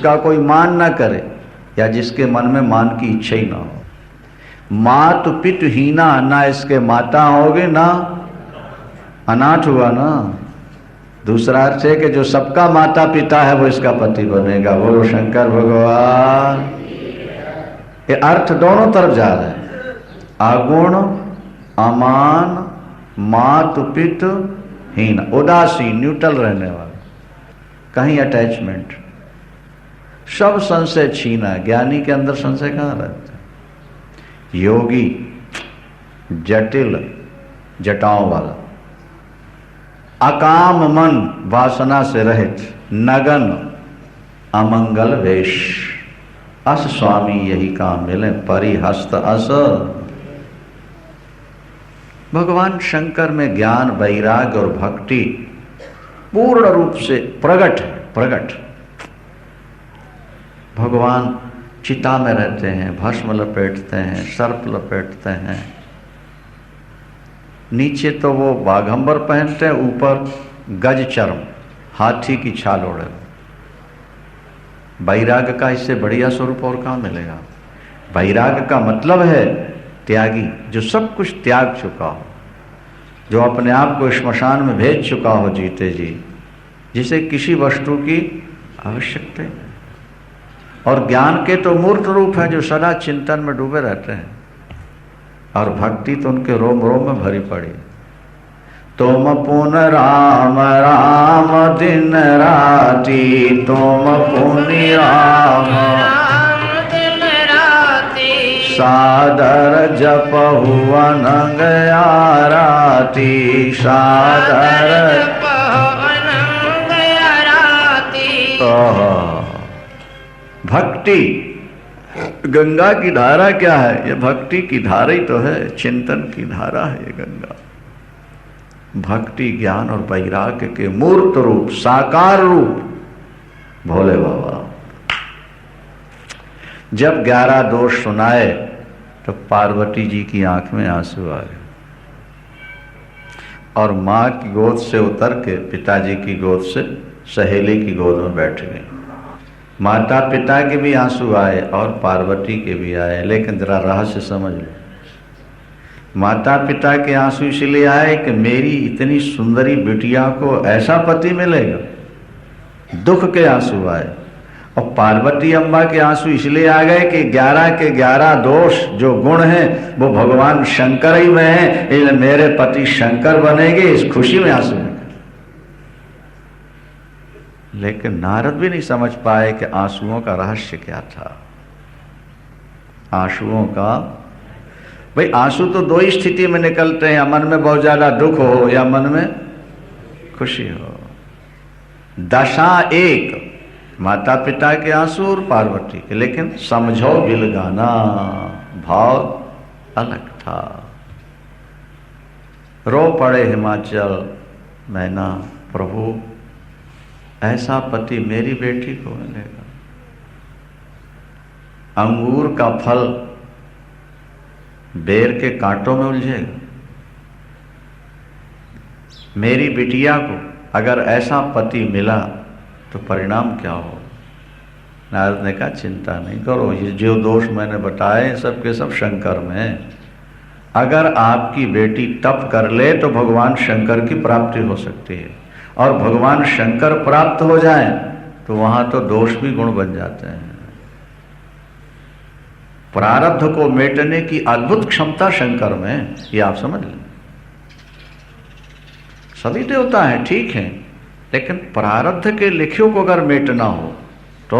जिसका कोई मान ना करे या जिसके मन में मान की इच्छा ही ना हो। मात पित हीना, ना इसके माता होगी ना अनाथ हुआ ना। दूसरा अर्थ है कि जो सबका माता पिता है वो इसका पति बनेगा। बोलो शंकर भगवान। ये अर्थ दोनों तरफ जा रहे हैं। अगुण, अमान, मात पित हीन, उदासीन, न्यूट्रल रहने वाला, कहीं अटैचमेंट, सब संशय छीना। ज्ञानी के अंदर संशय कहाँ रहता है? योगी जटिल जटाओं वाला, अकाम मन, वासना से रहित, नगन, अमंगल वेश। अस स्वामी यही काम मिले, परिहस्त अस। भगवान शंकर में ज्ञान, वैराग्य और भक्ति पूर्ण रूप से प्रकट है। प्रकट भगवान चिता में रहते हैं, भस्म लपेटते हैं, सर्प लपेटते हैं। नीचे तो वो बाघंबर पहनते हैं, ऊपर गज चर्म, हाथी की छाल ओढ़े। वैराग्य का इससे बढ़िया स्वरूप और कहाँ मिलेगा? वैराग्य का मतलब है त्यागी, जो सब कुछ त्याग चुका हो, जो अपने आप को श्मशान में भेज चुका हो जीते जी, जिसे किसी वस्तु की आवश्यकता नहीं। और ज्ञान के तो मूर्त रूप है जो सदा चिंतन में डूबे रहते हैं, और भक्ति तो उनके रोम रोम में भरी पड़ी। तुम पुन राम राम दिन राती, तुम पुनि राम दिन राती, सादर जप हुआ नंग आराती, सादर जप हुआ नंग आराती। भक्ति गंगा की धारा क्या है? ये भक्ति की धारा ही तो है, चिंतन की धारा है ये गंगा। भक्ति, ज्ञान और वैराग्य के मूर्त रूप, साकार रूप भोले बाबा। जब 11 दोष सुनाए तो पार्वती जी की आंख में आंसू आ गए और माँ की गोद से उतर के पिताजी की गोद से सहेली की गोद में बैठ गई। माता पिता के भी आंसू आए और पार्वती के भी आए, लेकिन जरा रहस्य समझ लो। माता पिता के आंसू इसलिए आए कि मेरी इतनी सुंदरी बिटिया को ऐसा पति मिलेगा, दुख के आंसू आए। और पार्वती अम्बा के आंसू इसलिए आ गए कि 11 के 11 दोष जो गुण हैं वो भगवान शंकर ही में है, इसलिए मेरे पति शंकर बनेंगे, इस खुशी में आंसू निकले। लेकिन नारद भी नहीं समझ पाए कि आंसुओं का रहस्य क्या था। आंसुओं का, भाई आंसू तो दो ही स्थिति में निकलते हैं, या मन में बहुत ज्यादा दुख हो या मन में खुशी हो। दशा एक, माता पिता के आंसू और पार्वती के, लेकिन समझो बिलगाना, भाव अलग था। रो पड़े हिमाचल मैना, प्रभु ऐसा पति मेरी बेटी को मिलेगा। अंगूर का फल बेर के कांटों में उलझेगा। मेरी बिटिया को अगर ऐसा पति मिला तो परिणाम क्या हो? नारद ने कहा चिंता नहीं करो, ये जो दोष मैंने बताए सब के सब शंकर में। अगर आपकी बेटी तप कर ले तो भगवान शंकर की प्राप्ति हो सकती है, और भगवान शंकर प्राप्त हो जाए तो वहां तो दोष भी गुण बन जाते हैं। प्रारब्ध को मेटने की अद्भुत क्षमता शंकर में, ये आप समझ लें। सभी देवता हैं ठीक है, लेकिन प्रारब्ध के लिखियों को अगर मेटना हो तो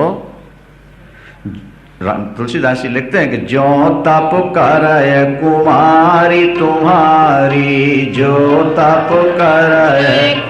तुलसीदास जी लिखते हैं कि ज्यो तप करय कुमारी तुम्हारी, जो तप करय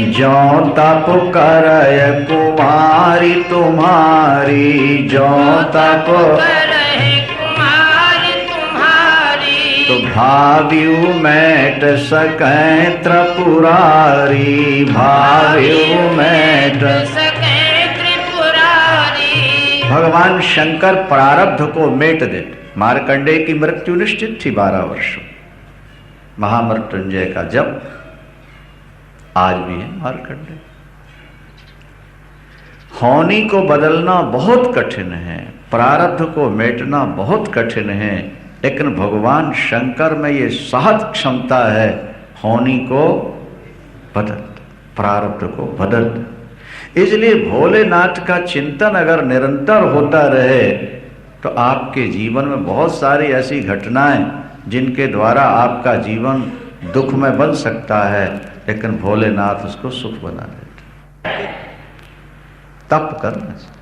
जो तप करय कुमारी तुम्हारी, जो तप करय कुमारी तुम्हारी, तो भाव्यु मैट सकै त्रिपुरारी, भाव्यु मैट सकै त्रिपुरारी। भगवान शंकर प्रारब्ध को मेट देते। मार्कंडेय की मृत्यु निश्चित थी 12 वर्ष, महामृत्युंजय का जप आज भी है मार्कंडेय। होनी को बदलना बहुत कठिन है, प्रारब्ध को मेटना बहुत कठिन है, लेकिन भगवान शंकर में ये सहज क्षमता है होनी को बदल, प्रारब्ध को बदल। इसलिए भोलेनाथ का चिंतन अगर निरंतर होता रहे तो आपके जीवन में बहुत सारी ऐसी घटनाएं जिनके द्वारा आपका जीवन दुख में बन सकता है, लेकिन भोलेनाथ उसको सुख बना देते। तप करना चाहिए,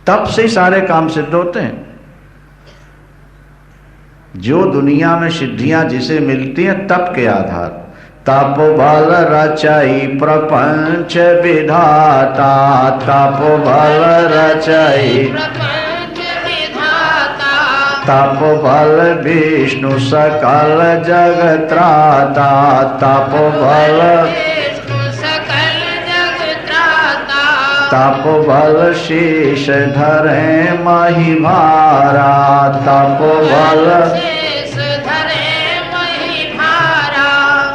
तप से ही सारे काम सिद्ध होते हैं। जो दुनिया में सिद्धियां जिसे मिलती हैं तप के आधार, तप बल रचाई प्रपंच विधाता, तप बल रचाई तप बल विष्णु सकल जग त्राता, तप बल तप बल शीश धरे मही भारा, तप बल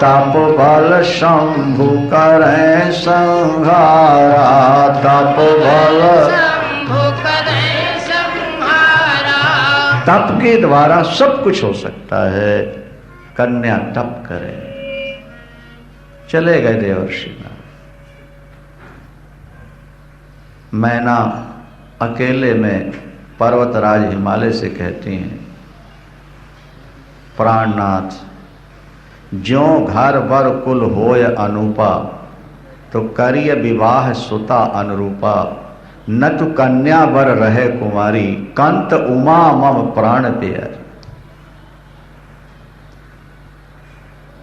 तप बल शंभु करे संहारा, तप बल तप के द्वारा सब कुछ हो सकता है। कन्या तप करे, चले गए देवर्षि नारद। मैना अकेले में पर्वतराज हिमालय से कहती हैं, प्राणनाथ ज्यों घर बर कुल होय अनूपा, तो करिय विवाह सुता अनुरूपा, न तु कन्या बर रहे कुमारी, कंत उमा मम प्राण प्यारी।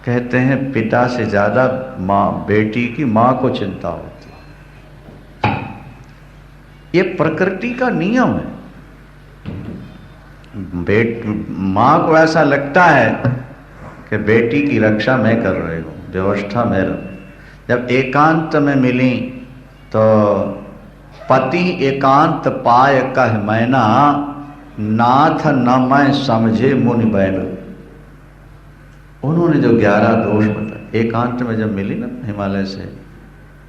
कहते हैं पिता से ज्यादा माँ, बेटी की माँ को चिंता होती है। ये प्रकृति का नियम है। माँ को ऐसा लगता है कि बेटी की रक्षा मैं कर रही हूँ, व्यवस्था मेरा। जब एकांत में मिली तो पति एकांत पाय कह मैना, नाथ न मैं समझे मुनि बैना। उन्होंने जो 11 दोष बताए एकांत में जब मिली ना हिमालय से,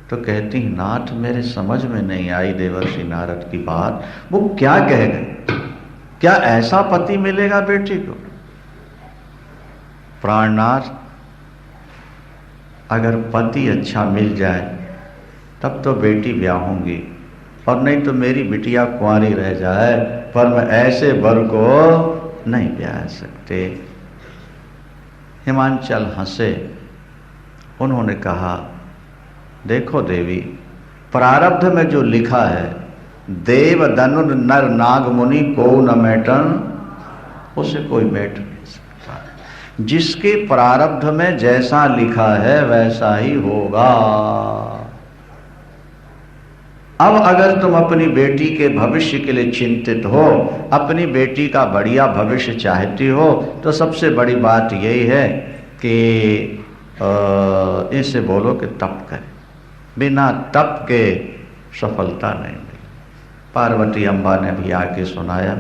तो कहती नाथ मेरे समझ में नहीं आई देवर्षि नारद की बात। वो क्या कह गए, क्या ऐसा पति मिलेगा बेटी को? प्राणनाथ अगर पति अच्छा मिल जाए तब तो बेटी ब्याहूंगी, और नहीं तो मेरी बिटिया कुंवारी रह जाए, पर मैं ऐसे वर को नहीं ब्याह सकते। हिमांचल हंसे, उन्होंने कहा देखो देवी, प्रारब्ध में जो लिखा है, देव दनुर नर नाग मुनि को न मेटन, उसे कोई मेट नहीं सकता। जिसके प्रारब्ध में जैसा लिखा है वैसा ही होगा। अब अगर तुम अपनी बेटी के भविष्य के लिए चिंतित हो, अपनी बेटी का बढ़िया भविष्य चाहती हो, तो सबसे बड़ी बात यही है कि इसे बोलो कि तप करे। बिना तप के सफलता नहीं मिली। पार्वती अम्बा ने भी आके सुनाया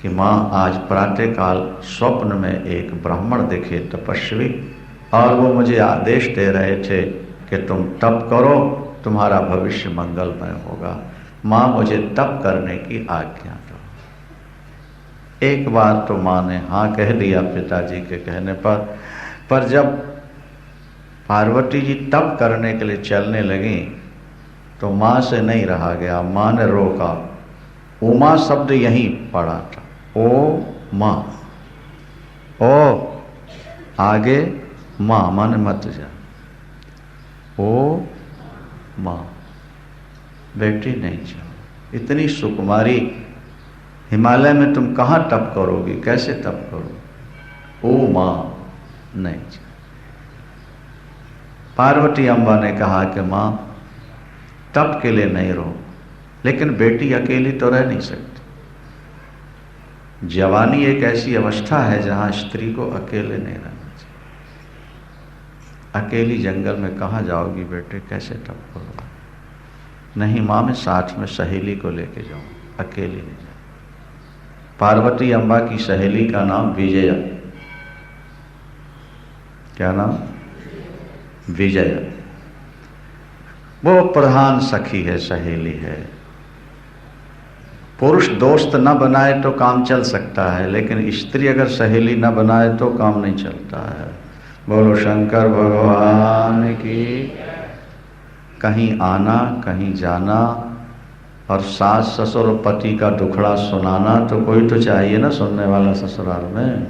कि माँ आज प्रातःकाल स्वप्न में एक ब्राह्मण दिखे तपस्वी, और वो मुझे आदेश दे रहे थे कि तुम तप करो, तुम्हारा भविष्य मंगलमय होगा। माँ मुझे तप करने की आज्ञा दो। एक बार तो माँ ने हाँ कह दिया पिताजी के कहने पर जब पार्वती जी तप करने के लिए चलने लगी तो माँ से नहीं रहा गया। माँ ने रोका। उमा शब्द यहीं पड़ा था। ओ माँ, ओ आगे माँ, मन मत जा। ओ माँ, बेटी नहीं जाओ। इतनी सुकुमारी हिमालय में तुम कहाँ तप करोगी, कैसे तप करो? ओ माँ नहीं जाओ। पार्वती अम्बा ने कहा कि माँ तप के लिए नहीं रहो, लेकिन बेटी अकेली तो रह नहीं सकती। जवानी एक ऐसी अवस्था है जहाँ स्त्री को अकेले नहीं रहना चाहिए। अकेली जंगल में कहाँ जाओगी बेटे, कैसे तप करोगे? नहीं माँ, मैं साथ में सहेली को लेके जाऊँ, अकेली नहीं जाऊँ। पार्वती अम्बा की सहेली का नाम विजया। क्या नाम? विजया। वो प्रधान सखी है, सहेली है। पुरुष दोस्त न बनाए तो काम चल सकता है, लेकिन स्त्री अगर सहेली न बनाए तो काम नहीं चलता है। बोलो शंकर भगवान की। कहीं आना कहीं जाना और सास ससुर और पति का दुखड़ा सुनाना, तो कोई तो चाहिए ना सुनने वाला ससुराल में,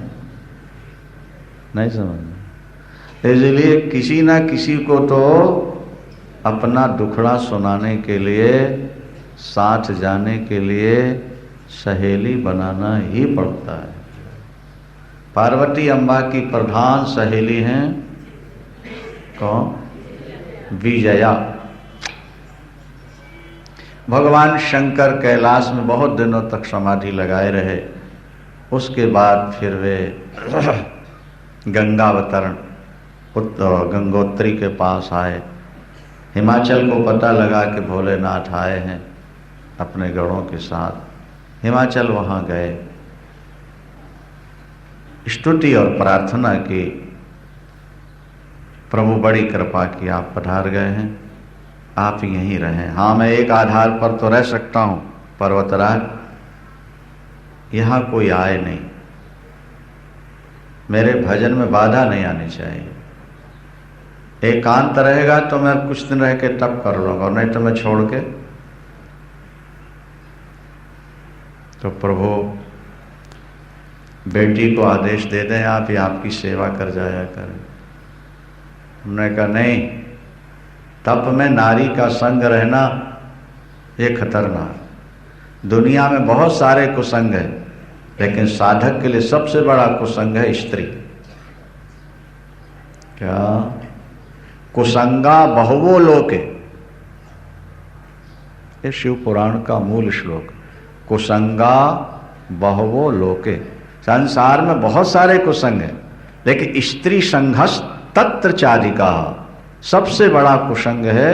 नहीं समझ। इसलिए किसी ना किसी को तो अपना दुखड़ा सुनाने के लिए, साथ जाने के लिए सहेली बनाना ही पड़ता है। पार्वती अम्बा की प्रधान सहेली हैं कौन? विजया। भगवान शंकर कैलाश में बहुत दिनों तक समाधि लगाए रहे। उसके बाद फिर वे गंगावतरण गंगोत्री के पास आए। हिमाचल को पता लगा कि भोलेनाथ आए हैं अपने गणों के साथ। हिमाचल वहाँ गए, स्तुति और प्रार्थना की, प्रभु बड़ी कृपा की, आप पधार गए हैं, आप यहीं रहें। हाँ, मैं एक आधार पर तो रह सकता हूँ पर्वतराज, यहाँ कोई आए नहीं, मेरे भजन में बाधा नहीं आनी चाहिए। एकांत रहेगा तो मैं कुछ दिन रह के तब कर लूँगा, नहीं तो मैं छोड़ के। तो प्रभु बेटी को आदेश दे दें, आप ही आपकी सेवा कर जाया करें। हमने कहा नहीं, तप में नारी का संग रहना ये खतरनाक। दुनिया में बहुत सारे कुसंग है, लेकिन साधक के लिए सबसे बड़ा कुसंग है स्त्री। क्या? कुसंगा बहुवो लोके, ये शिव पुराण का मूल श्लोक। कुसंगा बहुवो लोके, संसार में बहुत सारे कुसंग हैं, लेकिन स्त्री संघस तत्र चादिका, सबसे बड़ा कुसंग है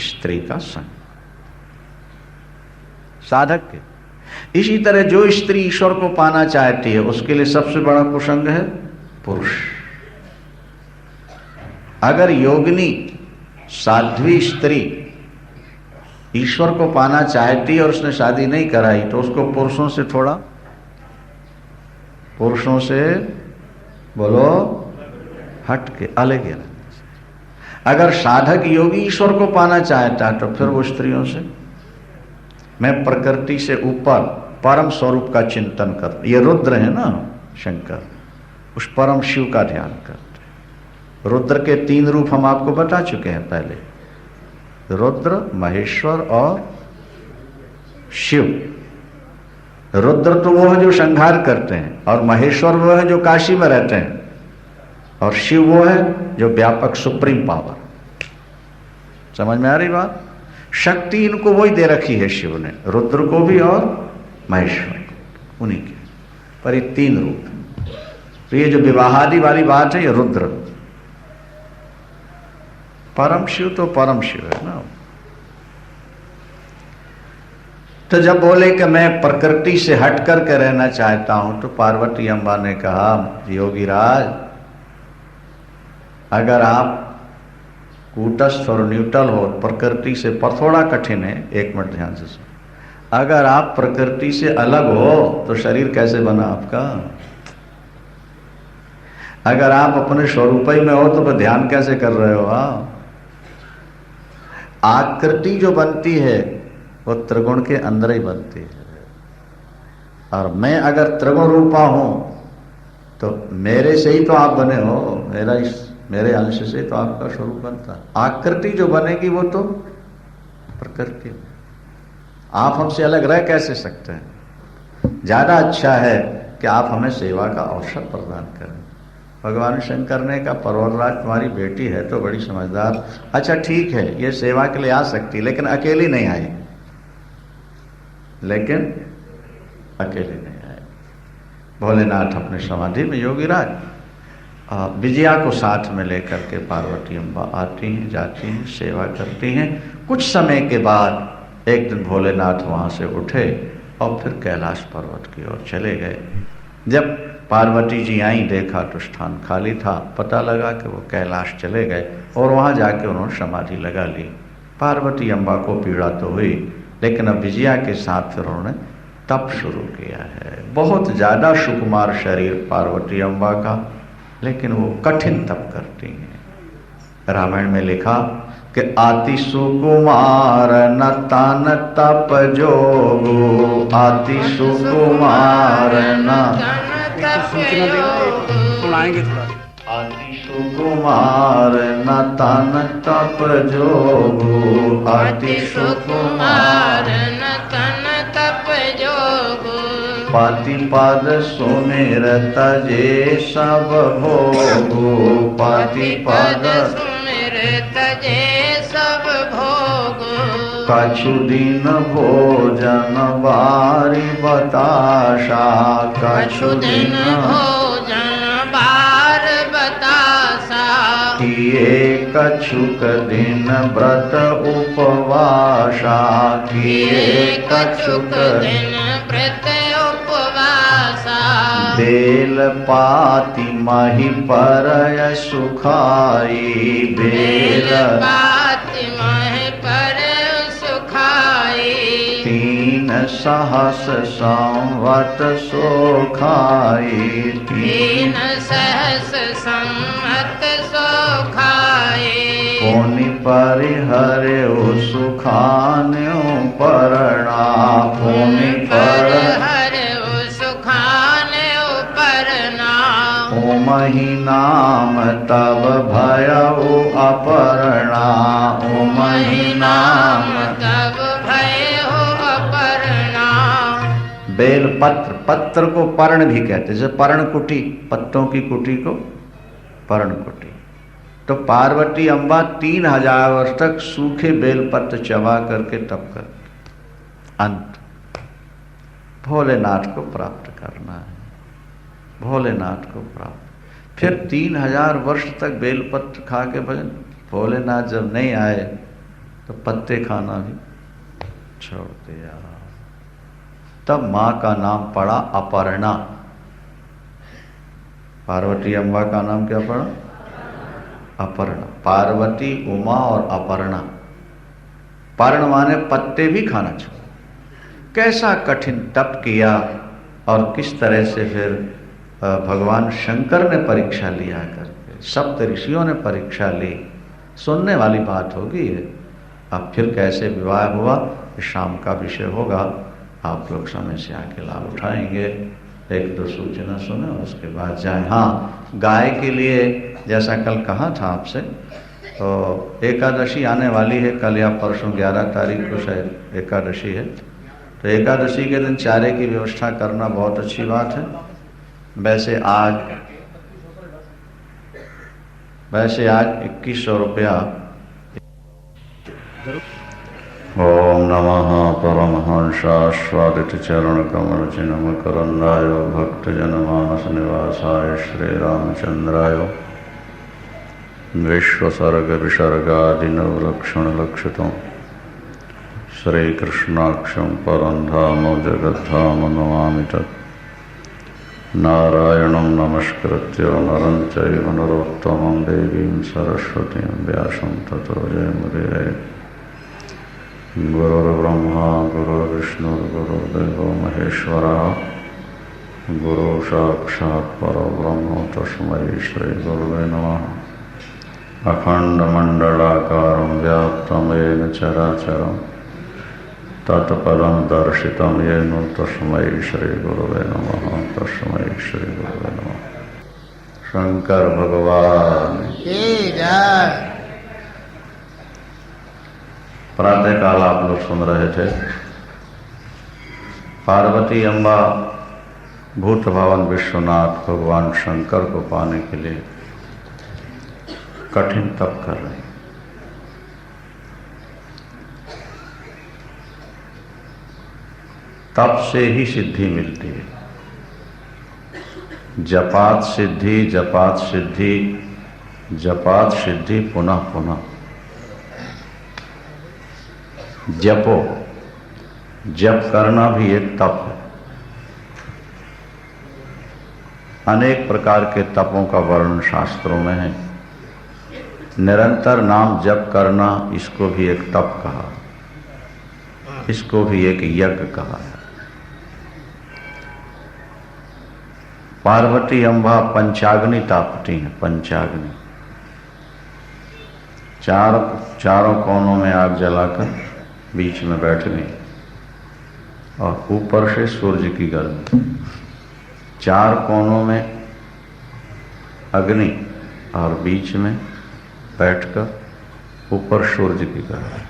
स्त्री का संग साधक के। इसी तरह जो स्त्री ईश्वर को पाना चाहती है, उसके लिए सबसे बड़ा कुसंग है पुरुष। अगर योगिनी साध्वी स्त्री ईश्वर को पाना चाहती है और उसने शादी नहीं कराई, तो उसको पुरुषों से थोड़ा, पुरुषों से बोलो हट के अलग है। अगर साधक योगी ईश्वर को पाना चाहता है, तो फिर वो स्त्रियों से, मैं प्रकृति से ऊपर परम स्वरूप का चिंतन कर, ये रुद्र है ना शंकर, उस परम शिव का ध्यान करते। रुद्र के 3 रूप हम आपको बता चुके हैं पहले, रुद्र, महेश्वर और शिव। रुद्र तो वो है जो संहार करते हैं, और महेश्वर वो है जो काशी में रहते हैं, और शिव वो है जो व्यापक सुप्रीम पावर। समझ में आ रही बात? शक्ति इनको वही दे रखी है शिव ने, रुद्र को भी और महेश्वर को, उन्हीं के। पर ये 3 रूप, तो ये जो विवाहादि वाली बात है, ये रुद्र। परम शिव तो परम शिव है ना। तो जब बोले कि मैं प्रकृति से हट करके रहना चाहता हूं, तो पार्वती अम्बा ने कहा, योगीराज, अगर आप कूटस्थ और न्यूट्रल हो, प्रकृति से, पर थोड़ा कठिन है, 1 मिनट ध्यान से सुनो। अगर आप प्रकृति से अलग हो तो शरीर कैसे बना आपका? अगर आप अपने स्वरूप ही में हो तो ध्यान कैसे कर रहे हो आप? आकृति जो बनती है वो त्रिगुण के अंदर ही बनती है, और मैं अगर त्रिगुण रूपा हूं तो मेरे से ही तो आप बने हो, मेरे अंश से तो आपका स्वरूप बनता है। आकृति जो बनेगी वो तो प्रकृति। आप हमसे अलग रह कैसे सकते हैं? ज्यादा अच्छा है कि आप हमें सेवा का अवसर प्रदान करें। भगवान शंकर ने कहा, पर्वतराज तुम्हारी बेटी है तो बड़ी समझदार, अच्छा ठीक है, ये सेवा के लिए आ सकती, लेकिन अकेली नहीं आई, लेकिन अकेले नहीं आए। भोलेनाथ अपने समाधि में, योगीराज विजया को साथ में लेकर के पार्वती अम्बा आती हैं, जाती हैं, सेवा करती हैं। कुछ समय के बाद एक दिन भोलेनाथ वहाँ से उठे और फिर कैलाश पर्वत की ओर चले गए। जब पार्वती जी आई, देखा तो स्थान खाली था, पता लगा कि वो कैलाश चले गए, और वहाँ जाके उन्होंने समाधि लगा ली। पार्वती अम्बा को पीड़ा तो हुई, लेकिन अब विजया के साथ फिर उन्होंने तप शुरू किया है। बहुत ज़्यादा सुकुमार शरीर पार्वती अम्बा का, लेकिन वो कठिन तप करती हैं। रामायण में लिखा कि आति सुकुमार न तान तप जोगो, आति सुकुमार न आति सुकुमार न तान तप जोगो, आति सुकुमार न तन तप जोगो, पाति पाद सुमिर तजे सब भोगो, पाति पाद सुमिर तजे सब भोगो, कछु दिन भोजन बारी बताशा, कछु दिन भोजन बार बतासा, किए कछुक दिन व्रत उपवासा, किए कछुक दिन व्रत उपवासा, बेल पाति मही परय सुखाई, बेल पाति मही पर सुखाई, तीन सहस संवत सोखाई, तीन सहस सम्मत सोखाई, पुनि परिहर्यो सुखान्यो परना, पुनि पर सुखान उपरना, ओमहि नाम तब भयउ अपरना, ओमहि नाम तब भय हो अपरना। बेल पत्र, पत्र को पर्ण भी कहते, जैसे पर्णकुटी, पत्तों की कुटी को पर्णकुटी। तो पार्वती अम्बा 3000 वर्ष तक सूखे बेलपत्र चबा करके तप कर अंत भोलेनाथ को प्राप्त करना है, भोलेनाथ को प्राप्त। फिर 3000 वर्ष तक बेलपत्र खा के भजन, भोलेनाथ जब नहीं आए तो पत्ते खाना भी छोड़ दिया। तब माँ का नाम पड़ा अपर्णा। पार्वती अम्बा का नाम क्या पड़ा? अपर्णा। पार्वती, उमा और अपर्णा। पर्ण माने पत्ते भी खाना छोड़। कैसा कठिन तप किया और किस तरह से फिर भगवान शंकर ने परीक्षा लिया करके, सप्त ऋषियों ने परीक्षा ली। सुनने वाली बात होगी ये। अब फिर कैसे विवाह हुआ, शाम का विषय होगा, आप लोग समय से आके लाभ उठाएंगे। एक दो सूचना सुने और उसके बाद जाए। हाँ, गाय के लिए जैसा कल कहा था आपसे, तो एकादशी आने वाली है, कल या परसों 11 तारीख को शायद एकादशी है। तो एकादशी के दिन चारे की व्यवस्था करना बहुत अच्छी बात है। वैसे आज 2100 रुपया। ओम नमः परमहंसास्वादित चरण कमल चिन्ह करंदाय भक्त जनमानस निवासाय श्री रामचंद्राय विश्वसर्ग विसर्गादिनवलक्षण लक्षितम् श्रीकृष्णाक्षं परं धाम जगद्धाम नमामि तत्। नारायणं नमस्कृत्य नरं चैव नरोत्तमं देवीं सरस्वतीं व्यासं ततो जयमुदीरये। गुरुर्ब्रह्मा गुरुर्विष्णुर्गुरुर्देवो महेश्वरः गुरु साक्षात् परब्रह्म तस्मै श्रीगुरुवे नमः। अखण्डमण्डलाकारं व्याप्तं येन चराचरं तत्पदं दर्शितं येन तस्मै श्रीगुरुवे नमः। तस्मै श्रीगुरुवे नमः। शंकर भगवान की जय। प्रातः काल आप लोग सुन रहे थे, पार्वती अम्बा भूत भवन विश्वनाथ भगवान शंकर को पाने के लिए कठिन तप कर रहे हैं। तप से ही सिद्धि मिलती है। जपात सिद्धि, जपात सिद्धि, जपात सिद्धि पुनः पुनः। जपो, जप करना भी एक तप है। अनेक प्रकार के तपों का वर्णन शास्त्रों में है। निरंतर नाम जप करना, इसको भी एक तप कहा, इसको भी एक यज्ञ कहा है। पार्वती अम्बा पंचाग्नि तापती हैं, पंचाग्नि। चारों कोनों में आग जलाकर बीच में बैठ गई और ऊपर से सूर्य की गर्मी। 4 कोनों में अग्नि और बीच में बैठकर ऊपर सूर्य की गर्मी।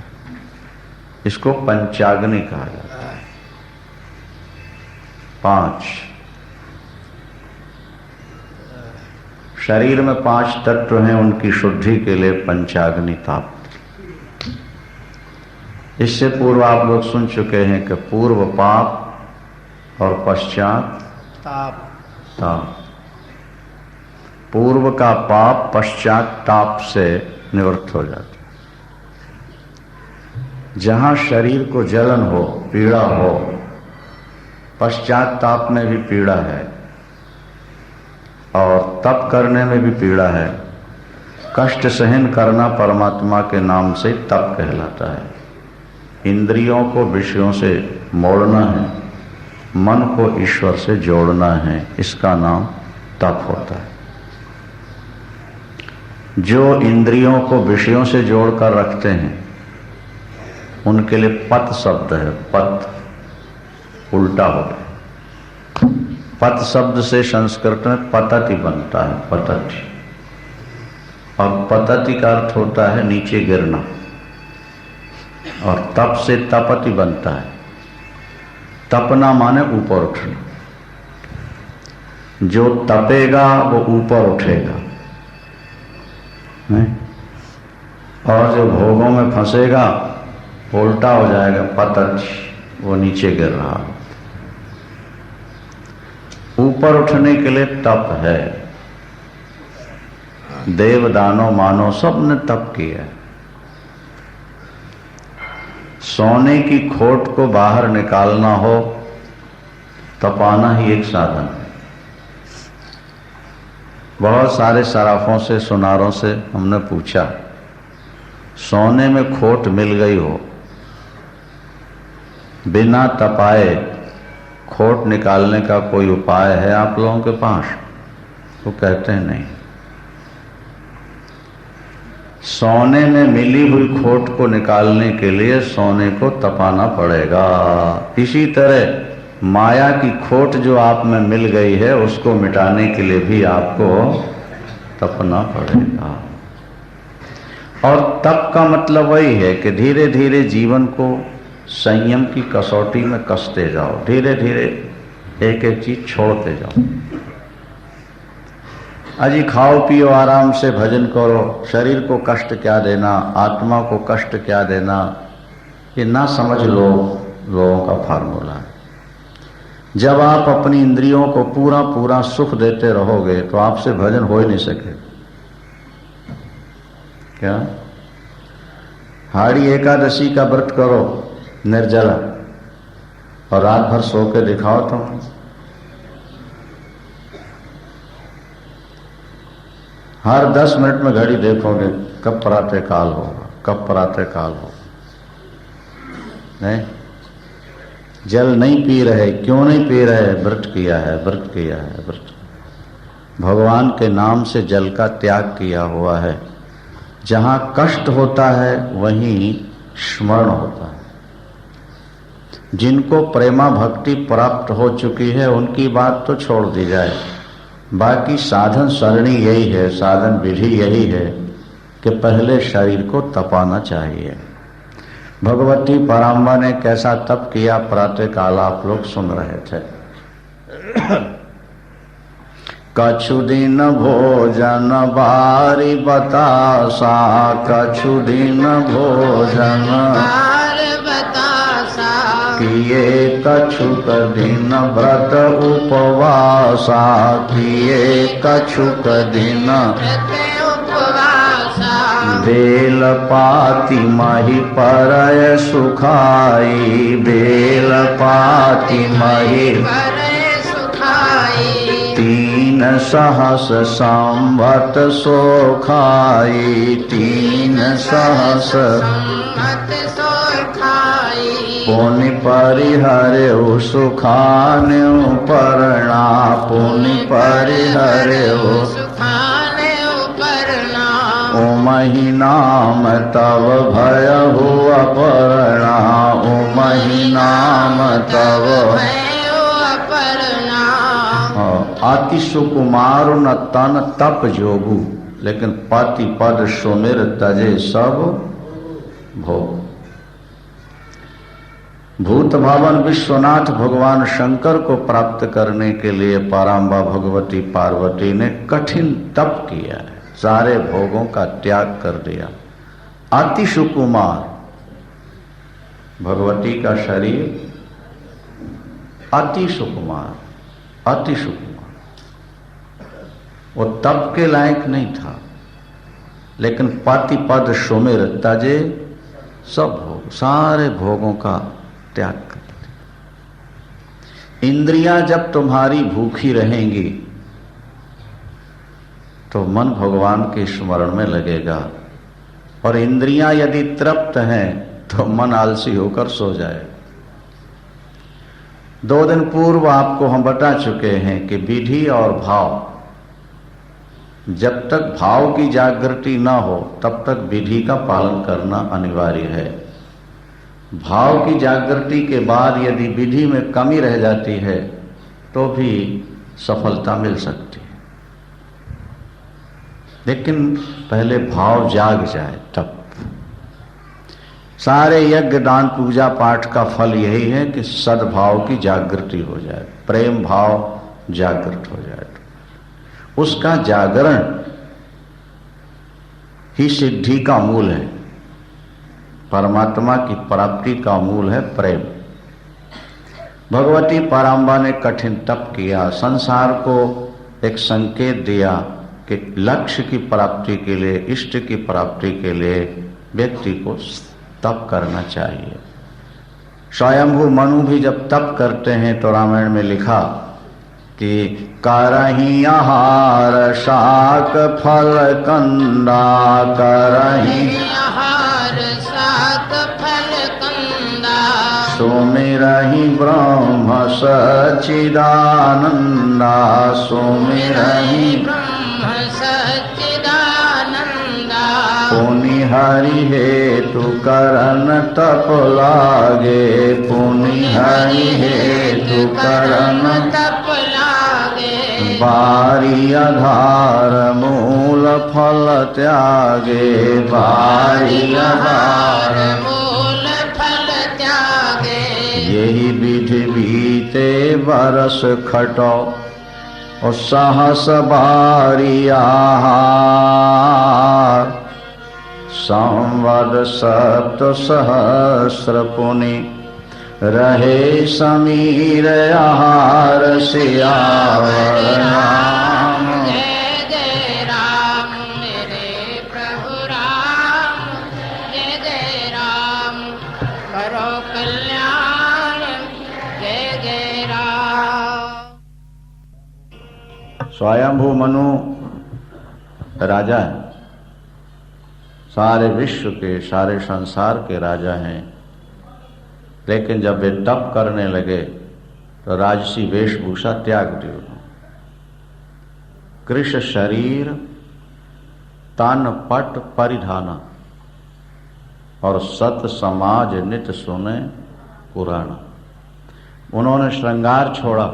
इसको पंचाग्नि कहा जाता है। 5 शरीर में 5 तत्व हैं, उनकी शुद्धि के लिए पंचाग्नि ताप। इससे पूर्व आप लोग सुन चुके हैं कि पूर्व पाप और पश्चात ताप। पूर्व का पाप पश्चात ताप से निवृत्त हो जाता है। जहां शरीर को जलन हो, पीड़ा हो, पश्चात ताप में भी पीड़ा है और तप करने में भी पीड़ा है। कष्ट सहन करना परमात्मा के नाम से तप कहलाता है। इंद्रियों को विषयों से मोड़ना है, मन को ईश्वर से जोड़ना है, इसका नाम तप होता है। जो इंद्रियों को विषयों से जोड़कर रखते हैं उनके लिए पत शब्द है। पत उल्टा हो गया। पत शब्द से संस्कृत में पतति बनता है, पतति। और पतति का अर्थ होता है नीचे गिरना, और तप से तपति बनता है। तपना माने ऊपर उठना। जो तपेगा वो ऊपर उठेगा, नहीं? और जो भोगों में फंसेगा उल्टा हो जाएगा, पतच, वो नीचे गिर रहा। ऊपर उठने के लिए तप है। देव दानव मानव सब ने तप किया है। सोने की खोट को बाहर निकालना हो, तपाना ही एक साधन है। बहुत सारे सराफों से, सुनारों से हमने पूछा, सोने में खोट मिल गई हो, बिना तपाए खोट निकालने का कोई उपाय है आप लोगों के पास? वो कहते हैं नहीं। सोने में मिली हुई खोट को निकालने के लिए सोने को तपाना पड़ेगा। इसी तरह माया की खोट जो आप में मिल गई है उसको मिटाने के लिए भी आपको तपना पड़ेगा। और तप का मतलब वही है कि धीरे धीरे जीवन को संयम की कसौटी में कसते जाओ, धीरे धीरे एक एक चीज छोड़ते जाओ। अजी खाओ पियो आराम से भजन करो, शरीर को कष्ट क्या देना, आत्मा को कष्ट क्या देना, ये ना समझ लोगों का फार्मूला है। जब आप अपनी इंद्रियों को पूरा पूरा सुख देते रहोगे तो आपसे भजन हो ही नहीं सके। क्या हाड़ी एकादशी का व्रत करो निर्जला और रात भर सो के दिखाओ तुम, हर 10 मिनट में घड़ी देखोगे कब प्रातः काल होगा, कब प्रातः काल होगा। नहीं, जल नहीं पी रहे, क्यों नहीं पी रहे? व्रत किया है, व्रत किया है, व्रत। भगवान के नाम से जल का त्याग किया हुआ है। जहां कष्ट होता है वहीं स्मरण होता है। जिनको प्रेमा भक्ति प्राप्त हो चुकी है उनकी बात तो छोड़ दी जाए, बाकी साधन सरणी यही है, साधन विधि यही है कि पहले शरीर को तपाना चाहिए। भगवती पराम्बा ने कैसा तप किया प्रातः काल आप लोग सुन रहे थे। कछु दिन भोजन बारी बतासा, कछु दिन भोजन बतासा, किए कछुक दिन व्रत उपवासा, किए कछुक दिन उपवासा, बेल पाती मही परय सुखाई, बेल पाती मही परय सुखाई, तीन सहस संवत सो खाई, तीन सहस सम्मत सो खाई। पुनि परिहर्यु सुखान्यु परना, पुनि परिहर्यु सुखाने उपरना। उमहि नाम तव भयहु अपरना, उमहि नाम तव भयो अपरना। अति सुकुमार न तन तप जोगु, लेकिन पति पद सुमिर तजे सब भोग। भूत भवन विश्वनाथ भगवान शंकर को प्राप्त करने के लिए पराम्बा भगवती पार्वती ने कठिन तप किया है, सारे भोगों का त्याग कर दिया। अति सुकुमार, भगवती का शरीर अति सुकुमार, अति सुकुमार, वो तप के लायक नहीं था, लेकिन पति पद सुमिर तजे सब भोग, सारे भोगों का त्याग कर दिया। इंद्रियां जब तुम्हारी भूखी रहेंगी तो मन भगवान के स्मरण में लगेगा, और इंद्रियां यदि तृप्त हैं तो मन आलसी होकर सो जाए। 2 दिन पूर्व आपको हम बता चुके हैं कि विधि और भाव, जब तक भाव की जागृति न हो तब तक विधि का पालन करना अनिवार्य है। भाव की जागृति के बाद यदि विधि में कमी रह जाती है तो भी सफलता मिल सकती है, लेकिन पहले भाव जाग जाए तब। सारे यज्ञ दान पूजा पाठ का फल यही है कि सद्भाव की जागृति हो जाए, प्रेम भाव जागृत हो जाए, उसका जागरण ही सिद्धि का मूल है। परमात्मा की प्राप्ति का मूल है प्रेम। भगवती पराम्बा ने कठिन तप किया, संसार को एक संकेत दिया कि लक्ष्य की प्राप्ति के लिए, इष्ट की प्राप्ति के लिए व्यक्ति को तप करना चाहिए। स्वयंभू मनु भी जब तप करते हैं तो रामायण में लिखा कि करहि आहार शाक फल कंदा, करहि आहार शाक फल कंदा। सुमिरहि ब्रह्म सच्चिदानंदा, सुमिरहि ब्रह्म सच्चिदानंदा। पुनि हरि हेतु करन तप लागे, पुनि हरि हेतु करन तप लागे। बारी आधार मूल फल त्यागे, बारी आधार मूल फल त्यागे। यही विधि बीते बरस खटो और सहस बारी आहार। संवद सप्त सहस्र पुनि रहे समीर आहार सियावर नाम। जय जय राम मेरे प्रभु राम, जय जय राम करो कल्याण, जय जय राम। स्वयंभू मनु राजा है, सारे विश्व के, सारे संसार के राजा हैं, लेकिन जब वे तप करने लगे तो राजसी वेशभूषा त्याग दी उन्होंने। कृश शरीर तन पट परिधाना और सत समाज नित सुने पुराण। उन्होंने श्रृंगार छोड़ा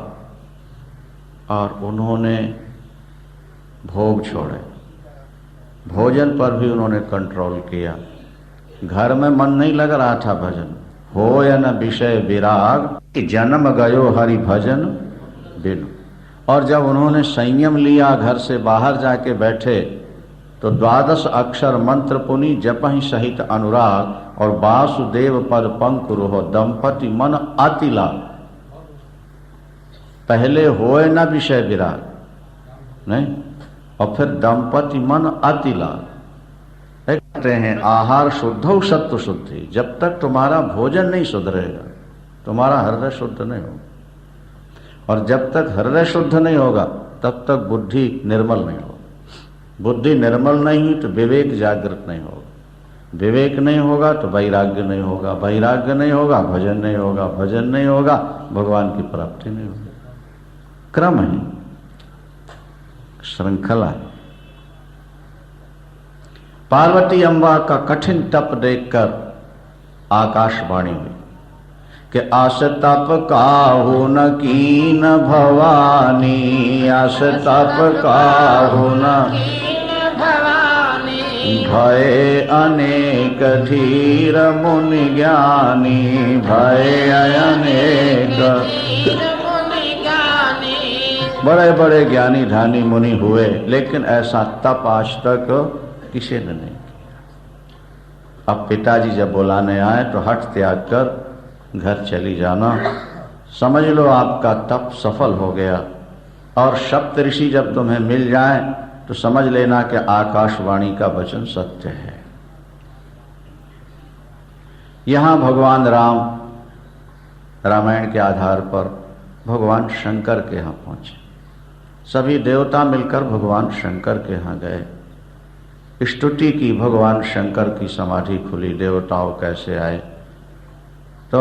और उन्होंने भोग छोड़े, भोजन पर भी उन्होंने कंट्रोल किया। घर में मन नहीं लग रहा था भजन, हो या न विषय विराग कि जन्म गयो हरि भजन बिनु। और जब उन्होंने संयम लिया, घर से बाहर जाके बैठे तो 12 अक्षर मंत्र पुनि जपहि सहित अनुराग और वासुदेव पद पंकुरुह दंपति मन अति लाग। पहले होए न विषय विराग नहीं, और फिर दंपति मन अति लाग। कहते हैं आहार शुद्धौ सत्व शुद्धि। जब तक तुम्हारा भोजन नहीं सुधरेगा तुम्हारा हृदय शुद्ध नहीं होगा, और जब तक हृदय शुद्ध नहीं होगा तब तक बुद्धि निर्मल नहीं होगी। बुद्धि निर्मल नहीं हुई तो विवेक जागृत नहीं होगा, विवेक नहीं होगा तो वैराग्य नहीं होगा, वैराग्य नहीं होगा भजन नहीं होगा, भजन नहीं होगा भगवान की प्राप्ति नहीं होगी। क्रम है, श्रृंखला है। पार्वती अम्बा का कठिन तप देखकर आकाशवाणी हुई कि आस तप काहू न कीन भवानी, आस तप काहू न भय अनेक धीर मुनि ज्ञानी, भय अनेक बड़े बड़े ज्ञानी ध्यानी मुनि हुए, लेकिन ऐसा तप आज तक किसी ने नहीं किया। अब पिताजी जब बुलाने आए तो हठ त्याग कर घर चली जाना, समझ लो आपका तप सफल हो गया। और सप्त ऋषि जब तुम्हें मिल जाएं तो समझ लेना कि आकाशवाणी का वचन सत्य है। यहां भगवान राम रामायण के आधार पर भगवान शंकर के यहां पहुंचे। सभी देवता मिलकर भगवान शंकर के यहां गए, स्तुति की, भगवान शंकर की समाधि खुली, देवताओं कैसे आए। तो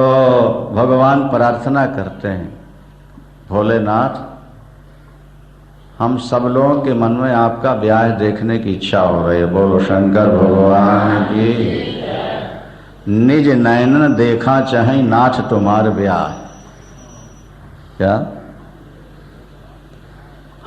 भगवान प्रार्थना करते हैं, भोलेनाथ हम सब लोगों के मन में आपका ब्याह देखने की इच्छा हो रही है। बोलो शंकर भगवान की। निज नयन देखा चाहे नाथ तुम्हार ब्याह। क्या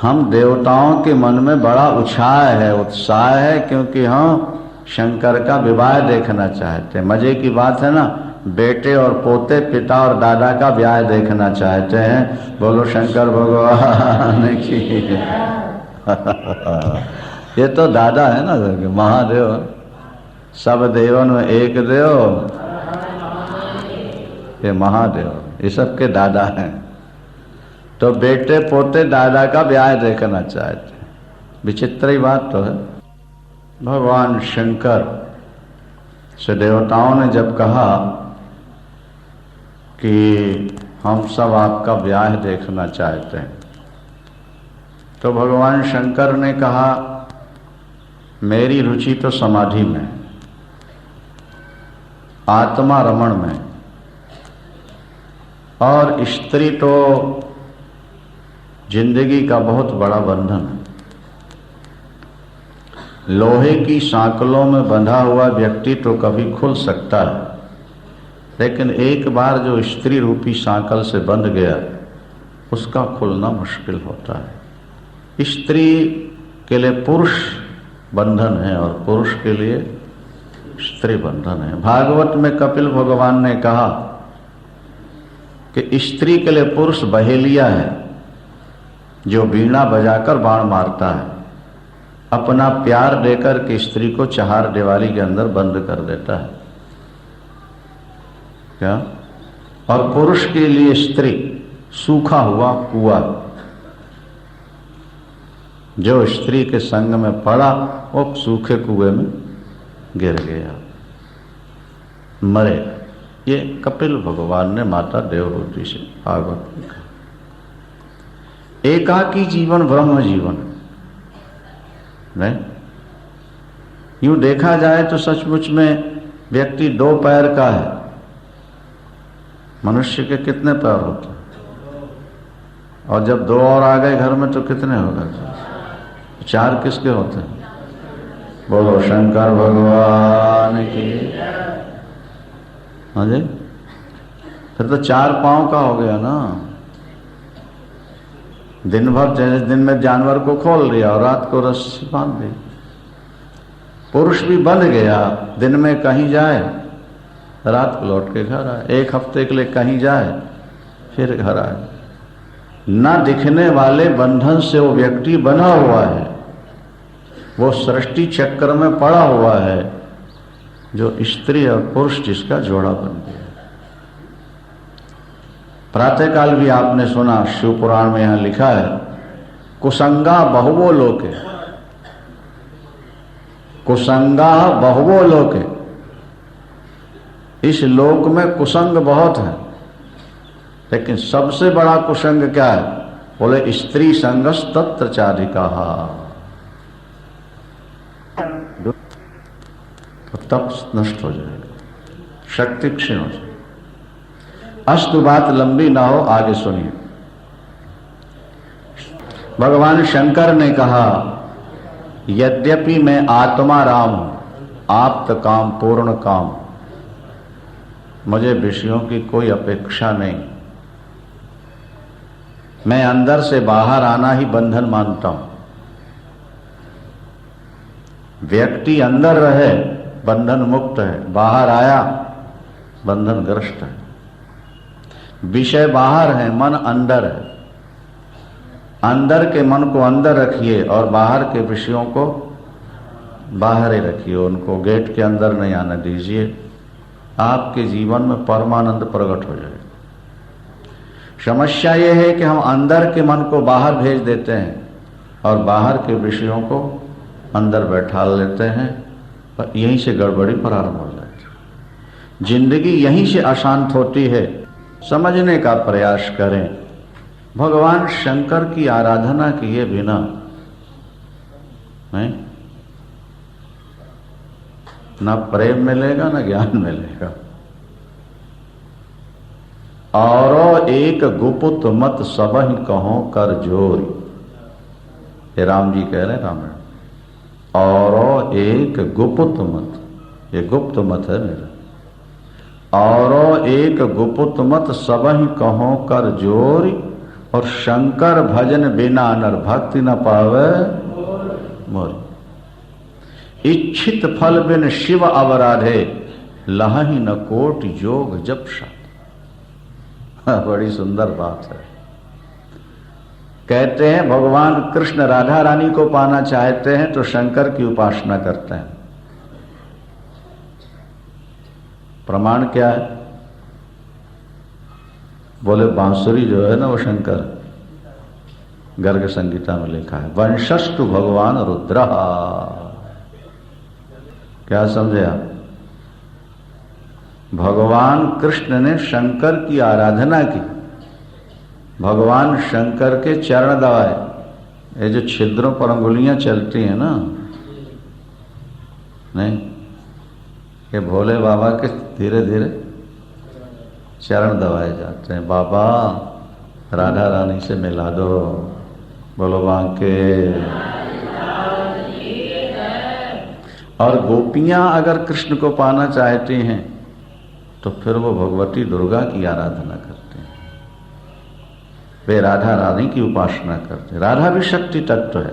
हम देवताओं के मन में बड़ा उत्साह है क्योंकि हम शंकर का विवाह देखना चाहते हैं। मजे की बात है ना, बेटे और पोते, पिता और दादा का ब्याह देखना चाहते हैं। बोलो शंकर भगवान की। ये तो दादा है ना, महादेव। सब देवन में एक देव, ये महादेव, ये सबके दादा हैं। तो बेटे पोते दादा का ब्याह देखना चाहते हैं। विचित्र ही बात तो है। भगवान शंकर से देवताओं ने जब कहा कि हम सब आपका ब्याह देखना चाहते हैं, तो भगवान शंकर ने कहा मेरी रुचि तो समाधि में, आत्मा रमण में, और स्त्री तो जिंदगी का बहुत बड़ा बंधन है। लोहे की सांकलों में बंधा हुआ व्यक्ति तो कभी खुल सकता है, लेकिन एक बार जो स्त्री रूपी सांकल से बंध गया उसका खुलना मुश्किल होता है। स्त्री के लिए पुरुष बंधन है और पुरुष के लिए स्त्री बंधन है। भागवत में कपिल भगवान ने कहा कि स्त्री के लिए पुरुष बहेलिया है जो वीणा बजाकर बाण मारता है, अपना प्यार देकर के स्त्री को चार दीवारी के अंदर बंद कर देता है। क्या? और पुरुष के लिए स्त्री सूखा हुआ कुआं, जो स्त्री के संग में पड़ा वो सूखे कुएं में गिर गया, मरे। ये कपिल भगवान ने माता देवहूति से भागवत में कहा। एकाकी जीवन ब्रह्म जीवन नहीं। यूं देखा जाए तो सचमुच में व्यक्ति दो पैर का है। मनुष्य के कितने पैर होते हैं? और जब दो और आ गए घर में तो कितने हो गए? चार किसके होते हैं? बोलो शंकर भगवान की। हाँ जी, फिर तो चार पांव का हो गया ना। दिन भर जैसे दिन में जानवर को खोल दिया और रात को रस्सी बांध दी। पुरुष भी बंध गया, दिन में कहीं जाए, रात को लौट के घर आए, एक हफ्ते के लिए कहीं जाए, फिर घर आए। न दिखने वाले बंधन से वो व्यक्ति बना हुआ है, वो सृष्टि चक्र में पड़ा हुआ है, जो स्त्री और पुरुष जिसका जोड़ा बन गया। प्रातःकाल भी आपने सुना, शिव पुराण में यहां लिखा है, कुसंगा बहुवो लोके, कुसंगा बहुवो लोके। इस लोक में कुसंग बहुत है, लेकिन सबसे बड़ा कुसंग क्या है? बोले स्त्री संगस तत्र चाधिका, तो तप नष्ट हो जाएगा, शक्ति क्षीण हो जाएगी। अस्तु, बात लंबी ना हो, आगे सुनिए। भगवान शंकर ने कहा, यद्यपि मैं आत्मा राम हूं, आप्त काम पूर्ण काम, मुझे विषयों की कोई अपेक्षा नहीं, मैं अंदर से बाहर आना ही बंधन मानता हूं। व्यक्ति अंदर रहे बंधन मुक्त है, बाहर आया बंधन ग्रस्त है। विषय बाहर है, मन अंदर है। अंदर के मन को अंदर रखिए और बाहर के विषयों को बाहर ही रखिए, उनको गेट के अंदर नहीं आने दीजिए। आपके जीवन में परमानंद प्रकट हो जाएगा। समस्या यह है कि हम अंदर के मन को बाहर भेज देते हैं और बाहर के विषयों को अंदर बैठा लेते हैं, पर यहीं से गड़बड़ी प्रारंभ हो जाती है। जिंदगी यहीं से अशांत होती है। समझने का प्रयास करें। भगवान शंकर की आराधना किए बिना नहीं ना प्रेम मिलेगा ना ज्ञान मिलेगा। और एक गुपुत मत सबहि कहो कर जोरी, ये राम जी कह रहे हैं रामायण। और एक गुप्त मत, ये गुप्त मत है मेरा। और एक गुप्त मत सबहि कहो कर जोरी, और शंकर भजन बिना नर भक्ति न पावे मोरी। इच्छित फल बिन शिव अवराधे, लहहि न कोट योग जप साथ। बड़ी सुंदर बात है। कहते हैं भगवान कृष्ण राधा रानी को पाना चाहते हैं तो शंकर की उपासना करते हैं। प्रमाण क्या है? बोले बांसुरी जो है ना वो शंकर, गर्ग संगीता में लिखा है, वंशस्तु भगवान रुद्र। क्या समझे आप? भगवान कृष्ण ने शंकर की आराधना की, भगवान शंकर के चरण दबाए। ये जो छिद्रों पर अंगुलियां चलती हैं ना, नहीं, ये भोले बाबा के धीरे धीरे चरण दबाए जाते हैं। बाबा राधा रानी से मिला दो, बोलो बांके। और गोपियां अगर कृष्ण को पाना चाहती हैं तो फिर वो भगवती दुर्गा की आराधना करते हैं, वे राधा रानी की उपासना करते हैं। राधा भी शक्ति तत्व है।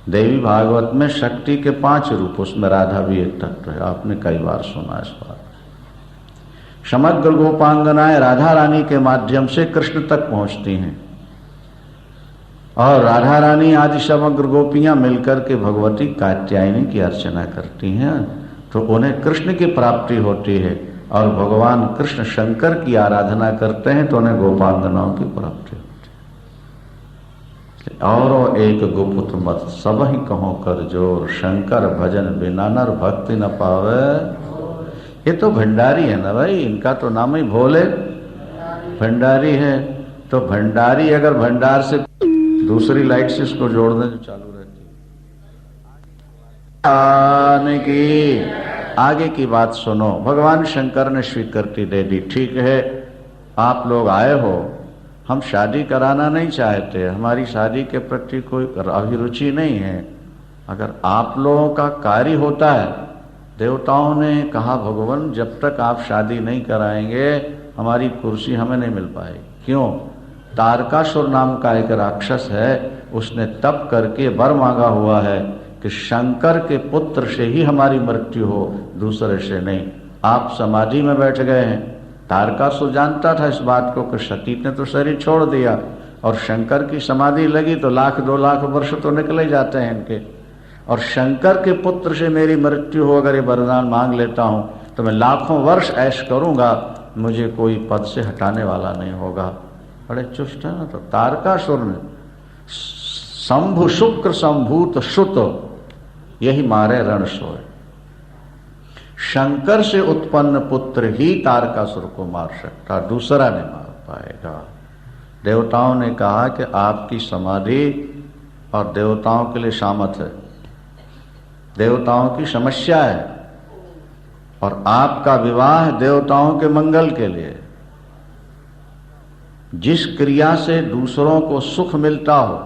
देवी भागवत में शक्ति के 5 रूप, उसमें राधा भी एक तत्व है। आपने कई बार सुना इस बात। समग्र गोपांगनाएं राधा रानी के माध्यम से कृष्ण तक पहुंचती हैं, और राधा रानी आदि समग्र गोपियां मिलकर के भगवती कात्यायनी की अर्चना करती हैं, तो उन्हें कृष्ण की प्राप्ति होती है। और भगवान कृष्ण शंकर की आराधना करते हैं तो उन्हें गोपांगनाओं की प्राप्ति होती है। और एक गुप्त मत सबहि कहो कर जोर, शंकर भजन बिना नर भक्ति न पावे। ये तो भंडारी है ना भाई, इनका तो नाम ही भोले भंडारी है। तो भंडारी अगर भंडार से दूसरी लाइट से इसको जोड़ दें जो चालू रहती है। आने की आगे की बात सुनो। भगवान शंकर ने स्वीकृति दे दी, ठीक है आप लोग आए हो, हम शादी कराना नहीं चाहते, हमारी शादी के प्रति कोई अभिरुचि नहीं है। अगर आप लोगों का कार्य होता है, देवताओं ने कहा भगवान जब तक आप शादी नहीं कराएंगे हमारी कुर्सी हमें नहीं मिल पाएगी। क्यों? तारकासुर नाम का एक राक्षस है, उसने तप करके वर मांगा हुआ है कि शंकर के पुत्र से ही हमारी मृत्यु हो, दूसरे से नहीं। आप समाधि में बैठ गए हैं। तारकासुर जानता था इस बात को कि सती ने तो शरीर छोड़ दिया और शंकर की समाधि लगी तो 1,00,000-2 लाख वर्ष तो निकले जाते हैं इनके। और शंकर के पुत्र से मेरी मृत्यु हो, अगर ये वरदान मांग लेता हूं तो मैं लाखों वर्ष ऐश करूंगा, मुझे कोई पद से हटाने वाला नहीं होगा। बड़े चुष्ट है ना। तो तारकासुर ने शंभु शुक्र संभूत सुत यही मारे रण सोए। शंकर से उत्पन्न पुत्र ही तारकासुर को मार सकता, दूसरा नहीं मार पाएगा। देवताओं ने कहा कि आपकी समाधि और देवताओं के लिए शामत है, देवताओं की समस्या है, और आपका विवाह देवताओं के मंगल के लिए। जिस क्रिया से दूसरों को सुख मिलता हो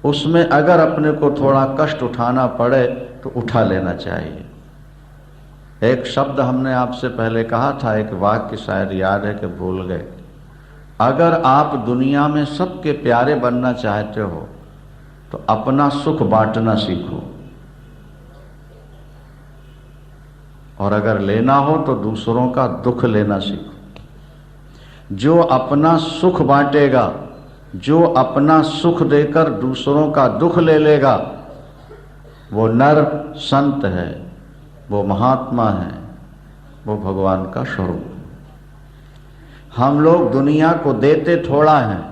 उसमें अगर अपने को थोड़ा कष्ट उठाना पड़े तो उठा लेना चाहिए। एक शब्द हमने आपसे पहले कहा था, एक वाक्य शायद याद है कि भूल गए, अगर आप दुनिया में सबके प्यारे बनना चाहते हो तो अपना सुख बांटना सीखो, और अगर लेना हो तो दूसरों का दुख लेना सीखो। जो अपना सुख बांटेगा, जो अपना सुख देकर दूसरों का दुख ले लेगा, वो नर संत है, वो महात्मा है, वो भगवान का स्वरूप है। हम लोग दुनिया को देते थोड़ा हैं,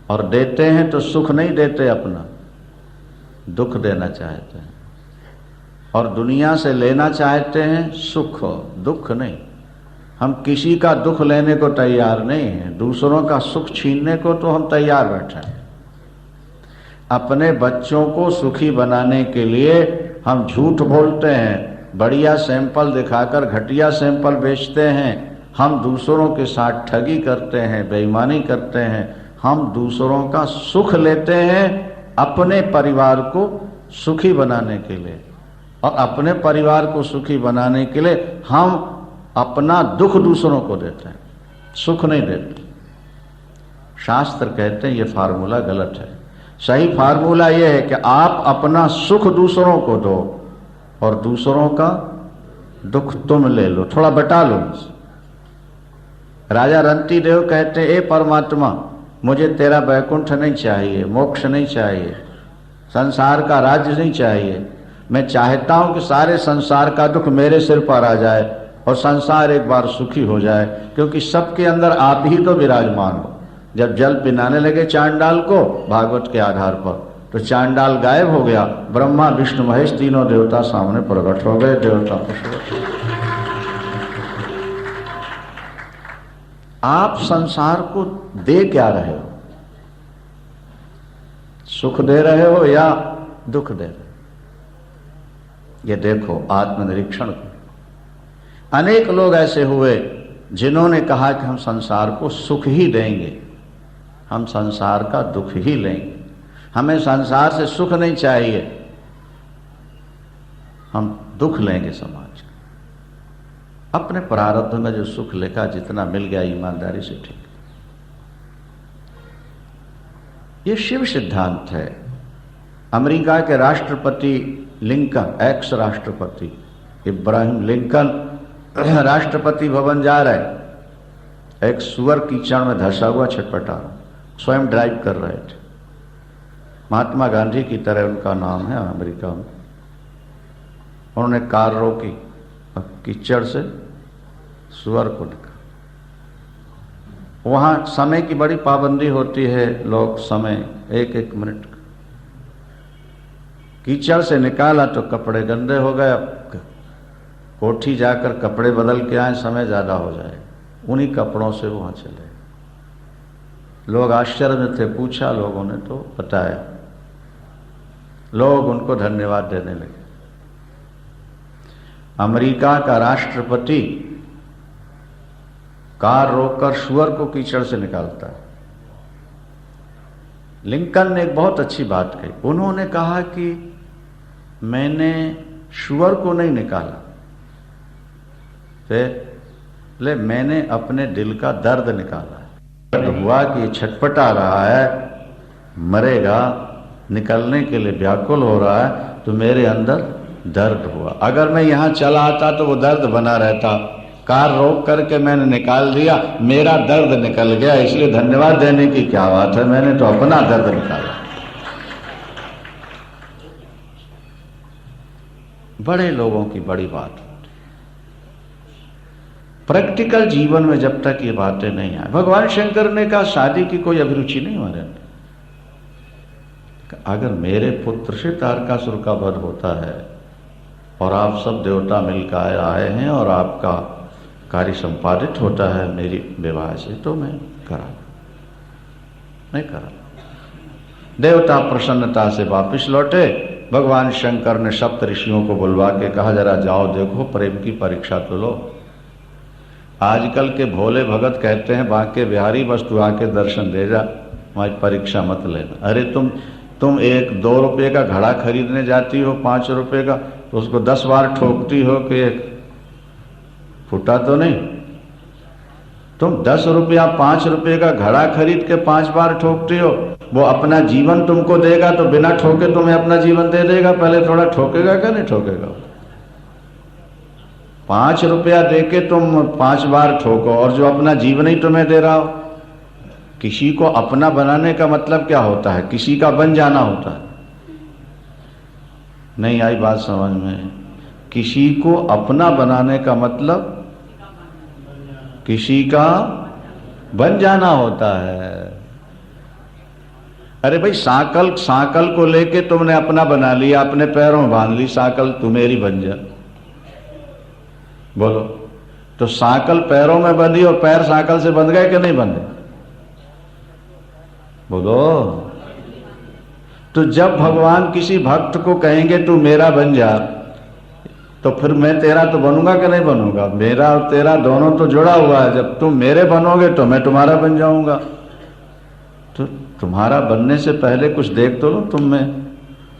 और देते हैं तो सुख नहीं देते, अपना दुख देना चाहते हैं, और दुनिया से लेना चाहते हैं सुख, दुख नहीं। हम किसी का दुख लेने को तैयार नहीं हैं, दूसरों का सुख छीनने को तो हम तैयार बैठे हैं। अपने बच्चों को सुखी बनाने के लिए हम झूठ बोलते हैं, बढ़िया सैंपल दिखाकर घटिया सैंपल बेचते हैं, हम दूसरों के साथ ठगी करते हैं, बेईमानी करते हैं, हम दूसरों का सुख लेते हैं अपने परिवार को सुखी बनाने के लिए, और अपने परिवार को सुखी बनाने के लिए हम अपना दुख दूसरों को देते हैं, सुख नहीं देते। शास्त्र कहते हैं ये फार्मूला गलत है। सही फार्मूला ये है कि आप अपना सुख दूसरों को दो और दूसरों का दुख तुम ले लो, थोड़ा बटा लो। राजा रंती देव कहते हैं, ए परमात्मा, मुझे तेरा वैकुंठ नहीं चाहिए, मोक्ष नहीं चाहिए, संसार का राज्य नहीं चाहिए, मैं चाहता हूं कि सारे संसार का दुख मेरे सिर पर आ जाए और संसार एक बार सुखी हो जाए, क्योंकि सबके अंदर आप ही तो विराजमान हो। जब जल पिनाने लगे चांडाल को भागवत के आधार पर, तो चांडाल गायब हो गया, ब्रह्मा विष्णु महेश तीनों देवता सामने प्रकट हो गए। देवता आप संसार को दे क्या रहे हो? सुख दे रहे हो या दुख दे रहे हो? ये देखो, आत्मनिरीक्षण करो। अनेक लोग ऐसे हुए जिन्होंने कहा कि हम संसार को सुख ही देंगे, हम संसार का दुख ही लेंगे, हमें संसार से सुख नहीं चाहिए, हम दुख लेंगे समाज का। अपने प्रारब्ध में जो सुख लिखा, जितना मिल गया ईमानदारी से ठीक। ये शिव सिद्धांत है। अमेरिका के राष्ट्रपति लिंकन, एक्स राष्ट्रपति इब्राहिम लिंकन राष्ट्रपति भवन जा रहे, एक सुअर कीचड़ में धंसा हुआ छटपटा, स्वयं ड्राइव कर रहे थे। महात्मा गांधी की तरह उनका नाम है अमेरिका में। उन्होंने कार रोकी, कीचड़ से सुअर को निकाला। वहां समय की बड़ी पाबंदी होती है, लोग समय एक एक मिनट। कीचड़ से निकाला तो कपड़े गंदे हो गए, कोठी जाकर कपड़े बदल के आए, समय ज्यादा हो जाए। उन्हीं कपड़ों से वहां चले। लोग आश्चर्य में थे, पूछा लोगों ने तो बताया, लोग उनको धन्यवाद देने लगे। अमेरिका का राष्ट्रपति कार रोककर सुअर को कीचड़ से निकालता है। लिंकन ने एक बहुत अच्छी बात कही। उन्होंने कहा कि मैंने सुअर को नहीं निकाला, ले मैंने अपने दिल का दर्द निकाला है। दर्द हुआ कि ये छटपटा रहा है, मरेगा, निकलने के लिए व्याकुल हो रहा है, तो मेरे अंदर दर्द हुआ। अगर मैं यहां चला आता तो वो दर्द बना रहता। कार रोक करके मैंने निकाल दिया, मेरा दर्द निकल गया, इसलिए धन्यवाद देने की क्या बात है, मैंने तो अपना दर्द निकाला। बड़े लोगों की बड़ी बात। प्रैक्टिकल जीवन में जब तक ये बातें नहीं आए, भगवान शंकर ने कहा शादी की कोई अभिरुचि नहीं हमारे अंदर। अगर मेरे पुत्र से तारकासुर का वध होता है और आप सब देवता मिलकर आए हैं और आपका कार्य संपादित होता है मेरी विवाह से, तो मैं करा। नहीं करा। देवता प्रसन्नता से वापिस लौटे। भगवान शंकर ने सप्त ऋषियों को बुलवा के कहा, जरा जाओ देखो, प्रेम की परीक्षा तो लो। आजकल के भोले भगत कहते हैं, बांके बिहारी बस तू आके दर्शन दे जा, हमारी परीक्षा मत लेना। अरे तुम एक 2 रुपये का घड़ा खरीदने जाती हो 5 रुपये का, तो उसको 10 बार ठोकती हो कि एक फूटा तो नहीं। तुम 10 रुपया 5 रुपये का घड़ा खरीद के 5 बार ठोकती हो। वो अपना जीवन तुमको देगा तो बिना ठोके तुम्हें अपना जीवन दे देगा, पहले थोड़ा ठोकेगा क्या नहीं ठोकेगा। 5 रुपया देके तुम 5 बार ठोको, और जो अपना जीवन ही तुम्हें दे रहा हो। किसी को अपना बनाने का मतलब क्या होता है? किसी का बन जाना होता है। नहीं आई बात समझ में? किसी को अपना बनाने का मतलब किसी का बन जाना होता है। अरे भाई, सांकल को लेके तुमने अपना बना लिया, अपने पैरों में बांध ली सांकल, तू मेरी बन जा। बोलो, तो सांकल पैरों में बंधी और पैर सांकल से बंध गए कि नहीं बंधे? बोलो। तो जब भगवान किसी भक्त को कहेंगे तू मेरा बन जा, तो फिर मैं तेरा तो बनूंगा कि नहीं बनूंगा? मेरा और तेरा दोनों तो जुड़ा हुआ है। जब तुम मेरे बनोगे तो मैं तुम्हारा बन जाऊंगा। तो तुम्हारा बनने से पहले कुछ देख तो लो तुम में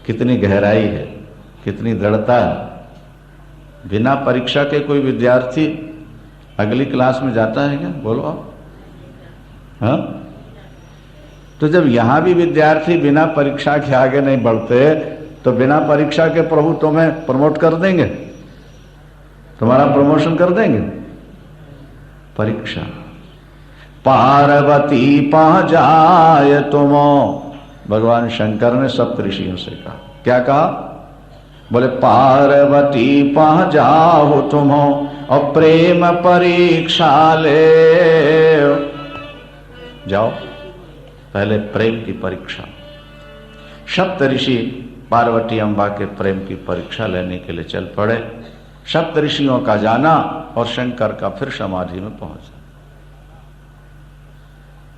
कितनी गहराई है, कितनी दृढ़ता है। बिना परीक्षा के कोई विद्यार्थी अगली क्लास में जाता है क्या? बोलो आप। हाँ, तो जब यहां भी विद्यार्थी बिना परीक्षा के आगे नहीं बढ़ते, तो बिना परीक्षा के प्रभु तुम्हें प्रमोट कर देंगे, तुम्हारा प्रमोशन कर देंगे। परीक्षा। पार्वती पह जाय तुमो, भगवान शंकर ने सप्त ऋषियों से कहा। क्या कहा? बोले पार्वती पह जाओ तुमो और प्रेम परीक्षा ले जाओ। पहले प्रेम की परीक्षा। सप्त ऋषि पार्वती अम्बा के प्रेम की परीक्षा लेने के लिए चल पड़े। सप्त ऋषियों का जाना और शंकर का फिर समाधि में पहुंचा।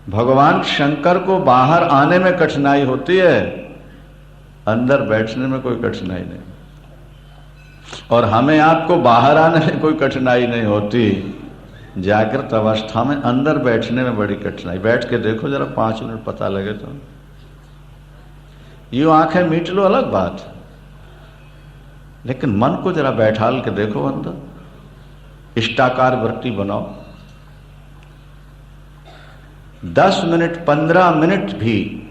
भगवान शंकर को बाहर आने में कठिनाई होती है, अंदर बैठने में कोई कठिनाई नहीं। और हमें आपको बाहर आने में कोई कठिनाई नहीं होती, जागृत अवस्था में अंदर बैठने में बड़ी कठिनाई। बैठ के देखो जरा 5 मिनट, पता लगे तो। यूं आंखें मीट लो अलग बात, लेकिन मन को जरा बैठाल के देखो अंदर। इष्टाकार वृत्ति बनाओ। 10 मिनट 15 मिनट भी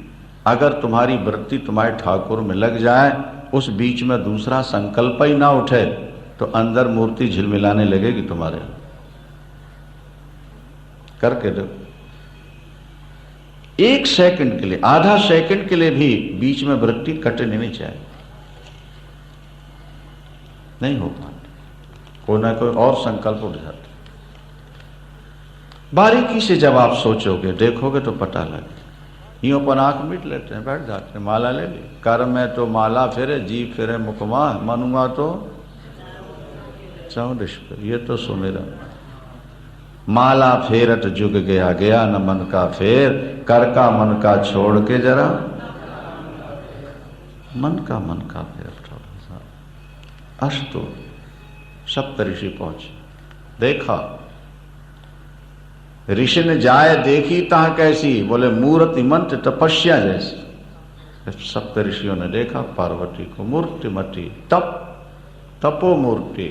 अगर तुम्हारी वृत्ति तुम्हारे ठाकुर में लग जाए, उस बीच में दूसरा संकल्प ही ना उठे, तो अंदर मूर्ति झिलमिलाने लगेगी तुम्हारे। करके देखो। 1 सेकंड के लिए, आधा सेकंड के लिए भी बीच में वृत्ति कटनी नहीं चाहिए। नहीं हो पाता, कोई ना कोई और संकल्प उठ जाता। बारीकी से जब आप सोचोगे, देखोगे तो पता लगे। यूं अपन आंख मीट लेते हैं, बैठ जाते हैं, माला ले ली। कर्म में तो माला फेरे, जी फेरे मुकमा, मनुआ तो चौंडिश पे। ये तो सुमिरन। माला फेरत जुग गया गया, न मन का फेर, कर का मन का छोड़ के जरा मन का फेर थोड़ा सा। अस्तु सप्त ऋषि पहुंचे, देखा। ऋषि ने जाए देखी तहां कैसी, बोले मूर्ति मंत्र तपस्या जैसी। सप्त ऋषियों ने देखा पार्वती को, मूर्तिमती, तपो मूर्ति।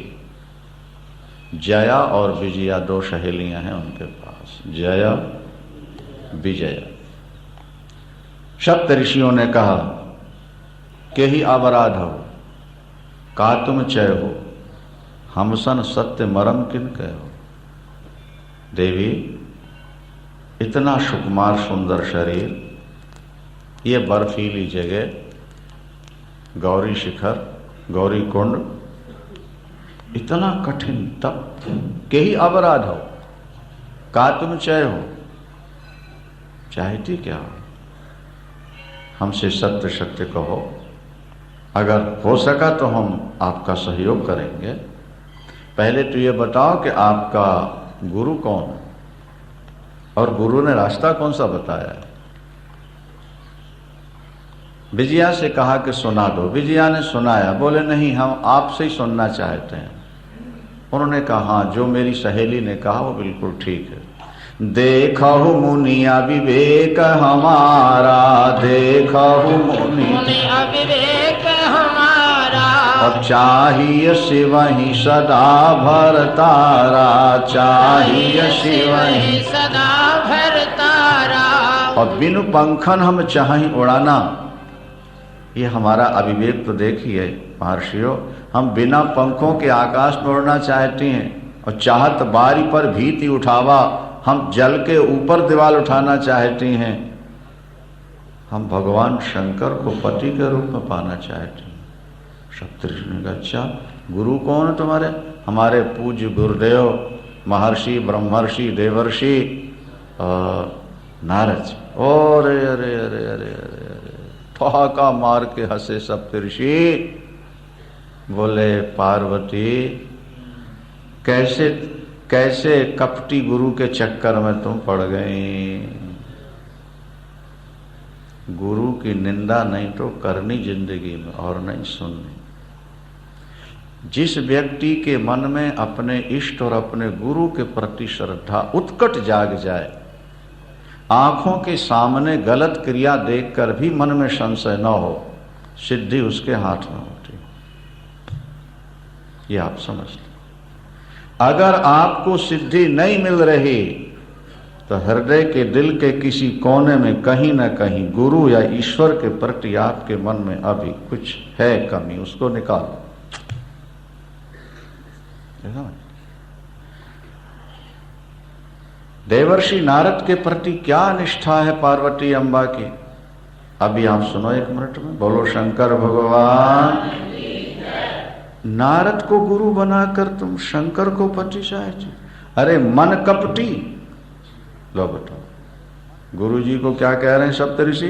जया और विजया 2 सहेलियां हैं उनके पास, जया विजया। सप्त ऋषियों ने कहा कि ही अपराध हो, का तुम चय हो, हमसन सत्य मरम किन कहो। देवी, इतना सुकुमार सुंदर शरीर, ये बर्फीली जगह, गौरी शिखर, गौरी कुंड, इतना कठिन तप, के ही अपराध हो, का तुम चय हो। चाहती क्या हो? हमसे सत्य सत्य कहो, अगर हो सका तो हम आपका सहयोग करेंगे। पहले तो ये बताओ कि आपका गुरु कौन है और गुरु ने रास्ता कौन सा बताया है। विजया से कहा कि सुना दो। विजया ने सुनाया। बोले नहीं, हम आपसे ही सुनना चाहते हैं। उन्होंने कहा हाँ, जो मेरी सहेली ने कहा वो बिल्कुल ठीक है। देखहु मुनिया विवेक हमारा, देखहु मुनिया विवेक हमारा, और चाहिए शिव ही सदा भरतारा, चाहिए शिव ही सदा भरतारा। और बिनु पंखन हम चाहें उड़ाना। ये हमारा अविवेक तो देखिए महर्षियों, हम बिना पंखों के आकाश में उड़ना चाहते हैं और चाहत बारी पर भीति उठावा, हम जल के ऊपर दीवार उठाना चाहते हैं। हम भगवान शंकर को पति के रूप में पाना चाहते हैं। सप्तऋषि ने कहा अच्छा, गुरु कौन है तुम्हारे? हमारे पूज्य गुरुदेव महर्षि ब्रह्मर्षि देवर्षि नारद। और अरे अरे अरे अरे अरे ठहाका मार के हंसे सप्तऋषि। बोले पार्वती, कैसे कैसे कपटी गुरु के चक्कर में तुम पड़ गई। गुरु की निंदा नहीं तो करनी जिंदगी में, और नहीं सुननी। जिस व्यक्ति के मन में अपने इष्ट और अपने गुरु के प्रति श्रद्धा उत्कट जाग जाए, आंखों के सामने गलत क्रिया देखकर भी मन में संशय न हो, सिद्धि उसके हाथ में होती। ये आप समझते। अगर आपको सिद्धि नहीं मिल रही तो हृदय के दिल के किसी कोने में कहीं ना कहीं गुरु या ईश्वर के प्रति आपके मन में अभी कुछ है कमी, उसको निकालो। देवर्षि नारद के प्रति क्या निष्ठा है पार्वती अम्बा की, अभी आप सुनो 1 मिनट में। बोलो शंकर भगवान। नारद को गुरु बनाकर तुम शंकर को पति चाहते। अरे मन कपटी। लो बताओ गुरु जी को क्या कह रहे हैं सप्तऋषि?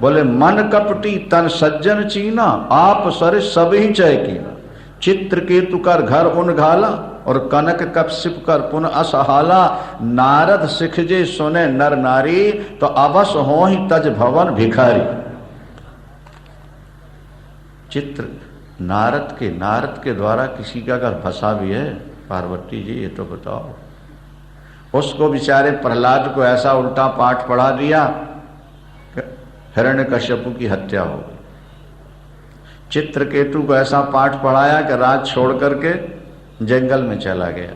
बोले मन कपटी तन सज्जन चीना, आप सरे सब ही चय कीना। चित्रकेतु कर घर उन घाला, और कनक कश्यप कर पुन असहाला। नारद सिखजे सुने नर नारी, तो अवस हो ही तज भवन भिखारी। चित्र नारद के द्वारा किसी का अगर फंसा भी है पार्वती जी, ये तो बताओ। उसको बेचारे प्रहलाद को ऐसा उल्टा पाठ पढ़ा दिया, हिरण्यकश्यपु की हत्या हो गई। चित्रकेतु को ऐसा पाठ पढ़ाया कि राज छोड़ करके जंगल में चला गया।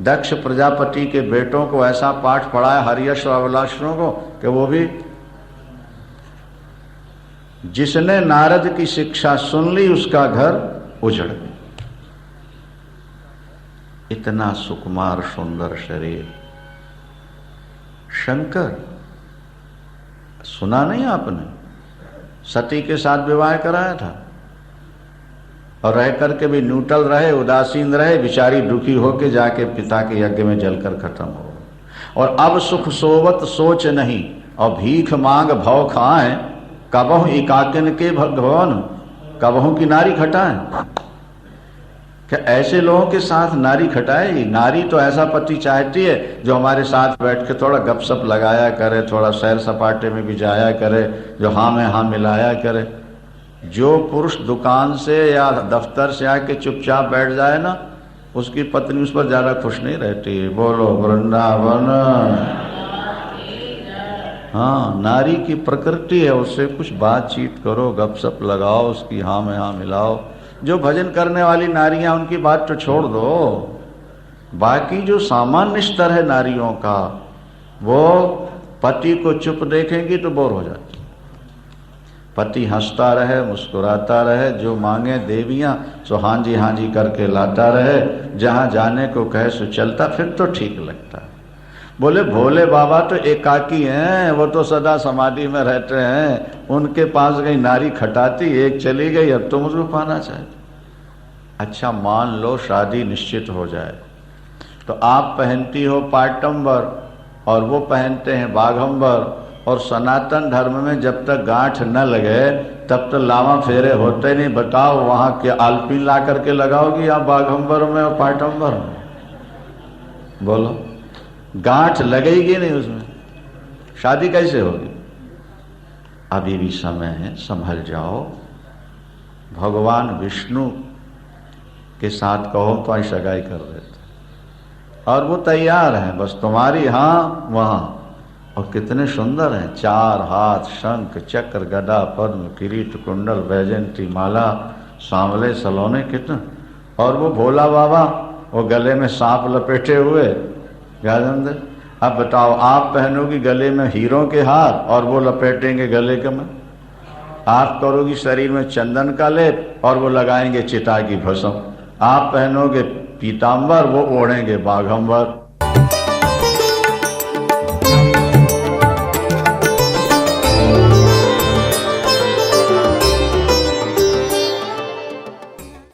दक्ष प्रजापति के बेटों को ऐसा पाठ पढ़ाया हरियश और अभिलाषणों को कि वो भी, जिसने नारद की शिक्षा सुन ली उसका घर उजड़ गया। इतना सुकुमार सुंदर शरीर शंकर। सुना नहीं आपने? सती के साथ विवाह कराया था और रह करके भी न्यूट्रल रहे, उदासीन रहे, बेचारी दुखी होके जाके पिता के यज्ञ में जलकर खत्म हो। और अब सुख सोवत सोच नहीं, और भीख मांग भव खाएं, कबहु एकाकिन के भगवान, कबहु की नारी खटाएं। क्या ऐसे लोगों के साथ नारी खटाएगी? नारी तो ऐसा पति चाहती है जो हमारे साथ बैठ के थोड़ा गपशप लगाया करे, थोड़ा सैर सपाटे में भी जाया करे, जो हाँ में हाँ मिलाया करे। जो पुरुष दुकान से या दफ्तर से आके चुपचाप बैठ जाए ना, उसकी पत्नी उस पर ज्यादा खुश नहीं रहती है। बोलो वृंदावन। हाँ, नारी की प्रकृति है, उससे कुछ बातचीत करो, गपशप लगाओ, उसकी हाँ में हाँ मिलाओ। जो भजन करने वाली नारियां, उनकी बात तो छोड़ दो। बाकी जो सामान्य स्तर है नारियों का, वो पति को चुप देखेंगी तो बोर हो जाती। पति हंसता रहे, मुस्कुराता रहे, जो मांगे देवियां सो हाँ जी करके लाता रहे, जहां जाने को कहे सो चलता, फिर तो ठीक लगता है। बोले भोले बाबा तो एकाकी हैं, वो तो सदा समाधि में रहते हैं, उनके पास गई नारी खटाती, एक चली गई, अब तुम उसको पाना चाहते। अच्छा मान लो शादी निश्चित हो जाए, तो आप पहनती हो पाटंबर और वो पहनते हैं बाघंबर, और सनातन धर्म में जब तक गांठ न लगे तब तक लावा फेरे होते नहीं। बताओ वहां के आलपीन ला करके लगाओगी आप बाघंबर में और पाटंबर में? बोलो, गांठ लगेगी नहीं उसमें, शादी कैसे होगी? अभी भी समय है, संभल जाओ। भगवान विष्णु के साथ कहो तो आई सगाई कर देते, और वो तैयार हैं, बस तुम्हारी हाँ वहाँ। और कितने सुंदर हैं, 4 हाथ, शंख चक्र गदा पद्म किरीट कुंडल वैजयंती माला सांवले सलोने कितने। और वो भोला बाबा वो गले में सांप लपेटे हुए गाजंदर। अब बताओ, आप पहनोगी गले में हीरों के हार और वो लपेटेंगे गले के में। आप करोगी शरीर में चंदन का लेप और वो लगाएंगे चिता की भस्म। आप पहनोगे पीतांबर, वो ओढ़ेंगे बाघंबर।